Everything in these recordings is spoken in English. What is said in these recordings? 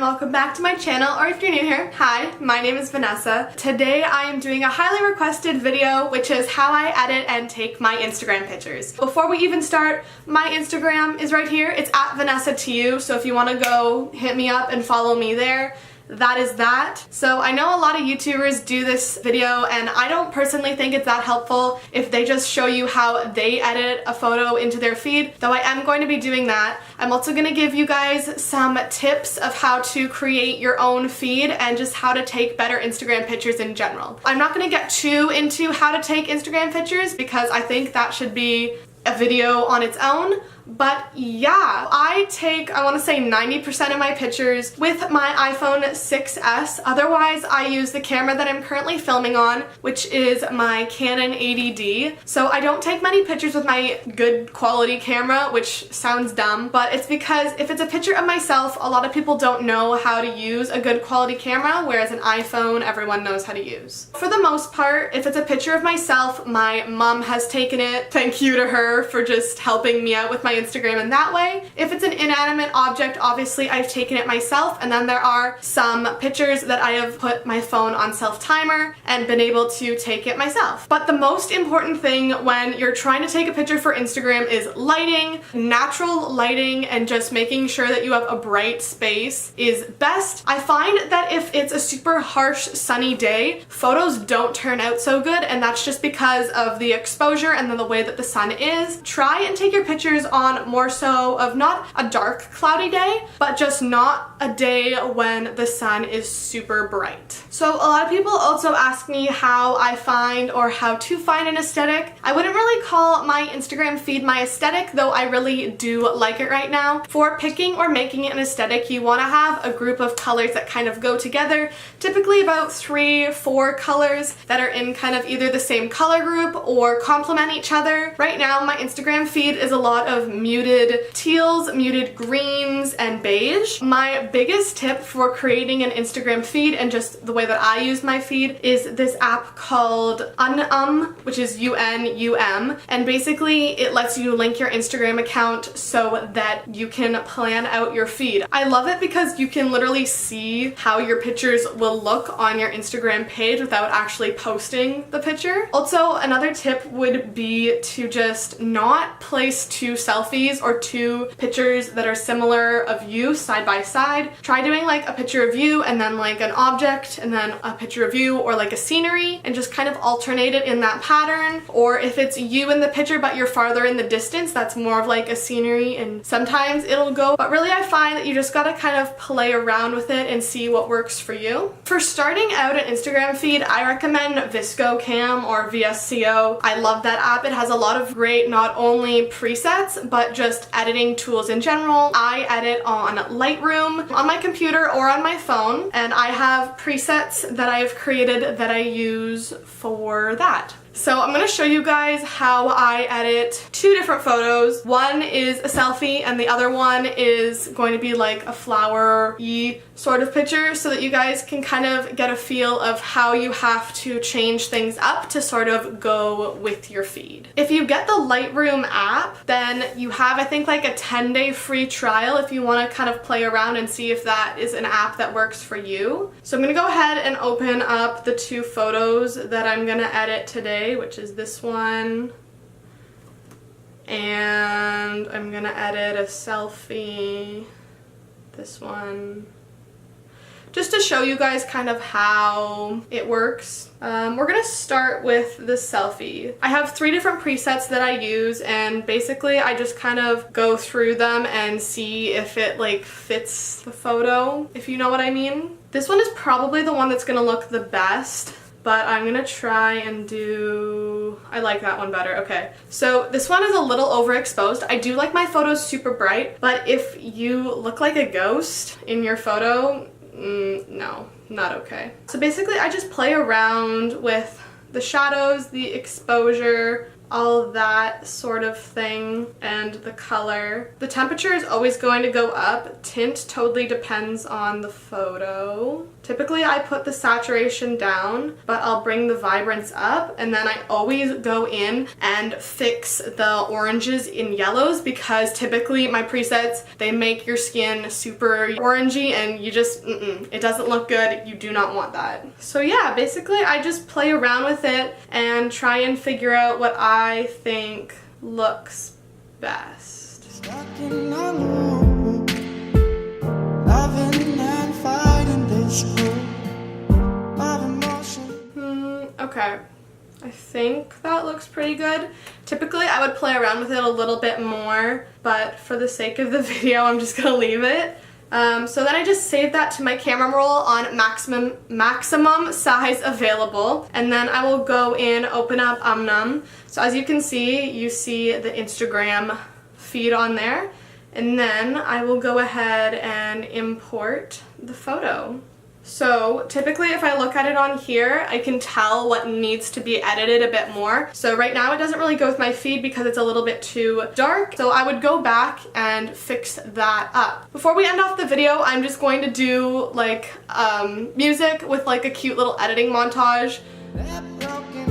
welcome back to my channel, or if you're new here, hi, my name is Vanessa. Today I am doing a highly requested video, which is how I edit and take my Instagram pictures. Before we even start, my Instagram is right here. It's at MoreVanessaTiiu, so if you want to go hit me up and follow me there, that is that. So I know a lot of YouTubers do this video and I don't personally think it's that helpful if they just show you how they edit a photo into their feed, though I am going to be doing that. I'm also going to give you guys some tips of how to create your own feed and just how to take better Instagram pictures in general. I'm not going to get too into how to take Instagram pictures because I think that should be a video on its own. But yeah, I want to say 90% of my pictures with my iPhone 6s. Otherwise, I use the camera that I'm currently filming on, which is my Canon 80D. So I don't take many pictures with my good quality camera, which sounds dumb, but it's because if it's a picture of myself, a lot of people don't know how to use a good quality camera, whereas an iPhone, everyone knows how to use. For the most part, if it's a picture of myself, my mom has taken it. Thank you to her for just helping me out with my Instagram in that way. If it's an inanimate object, obviously I've taken it myself, and then there are some pictures that I have put my phone on self-timer and been able to take it myself. But the most important thing when you're trying to take a picture for Instagram is lighting. Natural lighting and just making sure that you have a bright space is best. I find that if it's a super harsh sunny day, photos don't turn out so good, and that's just because of the exposure and then the way that the sun is. Try and take your pictures on more so of not a dark cloudy day, but just not a day when the sun is super bright. So a lot of people also ask me how I find or how to find an aesthetic. I wouldn't really call my Instagram feed my aesthetic, though I really do like it right now. For picking or making it an aesthetic, you want to have a group of colors that kind of go together, typically about 3-4 colors that are in kind of either the same color group or complement each other. Right now my Instagram feed is a lot of muted teals, muted greens, and beige. My biggest tip for creating an Instagram feed and just the way that I use my feed is this app called which is UNUM, and basically it lets you link your Instagram account so that you can plan out your feed. I love it because you can literally see how your pictures will look on your Instagram page without actually posting the picture. Also, another tip would be to just not place two selfies or two pictures that are similar of you side by side. Try doing like a picture of you and then like an object and then a picture of you or like a scenery, and just kind of alternate it in that pattern. Or if it's you in the picture but you're farther in the distance, that's more of like a scenery, and sometimes it'll go. But really I find that you just gotta kind of play around with it and see what works for you. For starting out an Instagram feed, I recommend VSCO or VSCO. I love that app. It has a lot of great not only presets but just editing tools in general. I edit on Lightroom on my computer or on my phone, and I have presets that I've created that I use for that. So I'm going to show you guys how I edit two different photos. One is a selfie and the other one is going to be like a flower-y sort of picture, so that you guys can kind of get a feel of how you have to change things up to sort of go with your feed. If you get the Lightroom app, then you have I think like a 10-day free trial if you want to kind of play around and see if that is an app that works for you. So I'm going to go ahead and open up the two photos that I'm going to edit today, which is this one, and I'm gonna edit a selfie, this one, just to show you guys kind of how it works. We're gonna start with the selfie. I have 3 different presets that I use, and basically I just kind of go through them and see if it like fits the photo, if you know what I mean. This one is probably the one that's gonna look the best, but I'm gonna try and do, I like that one better. Okay, so this one is a little overexposed. I do like my photos super bright, but if you look like a ghost in your photo, no, not okay. So basically I just play around with the shadows, the exposure, all that sort of thing, and the color. The temperature is always going to go up. Tint totally depends on the photo. Typically I put the saturation down, but I'll bring the vibrance up, and then I always go in and fix the oranges in yellows, because typically my presets, they make your skin super orangey and you just, it doesn't look good. You do not want that. So yeah, basically I just play around with it and try and figure out what I think looks best. Stuck in a loop, loving and fighting this group of emotion. Okay. I think that looks pretty good. Typically I would play around with it a little bit more, but for the sake of the video I'm just gonna leave it. So then I just save that to my camera roll on maximum size available, and then I will go in, open up Umnum. So as you can see, you see the Instagram feed on there, and then I will go ahead and import the photo. So typically if I look at it on here, I can tell what needs to be edited a bit more. So right now it doesn't really go with my feed because it's a little bit too dark. So I would go back and fix that up. Before we end off the video, I'm just going to do like music with like a cute little editing montage. They're broken,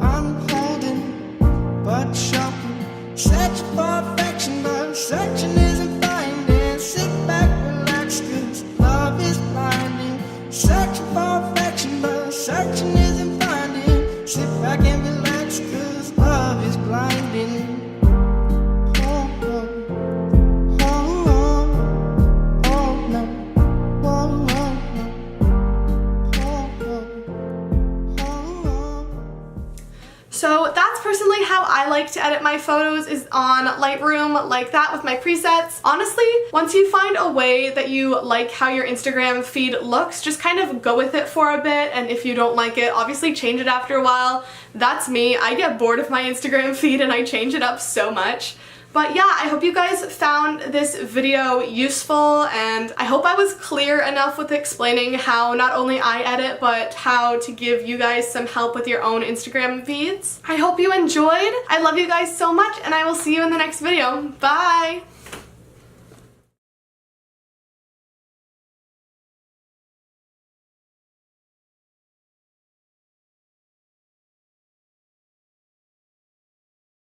I'm holding, but shocking. Search for affection, but searching isn't finding. Sit back, relax, 'cause love is blinding. Searching for affection, but searching isn't finding. Sit back and relax, 'cause love is blinding. Oh, oh, oh, oh, oh, no. Oh, oh, oh, oh, oh. So that's personally how I like to edit my photos, is on Lightroom like that with my presets. Honestly, once you find a way that you like how your Instagram feed looks, just kind of go with it for a bit, and if you don't like it, obviously change it after a while. That's me. I get bored of my Instagram feed and I change it up so much. But yeah, I hope you guys found this video useful, and I hope I was clear enough with explaining how not only I edit, but how to give you guys some help with your own Instagram feeds. I hope you enjoyed. I love you guys so much, and I will see you in the next video. Bye!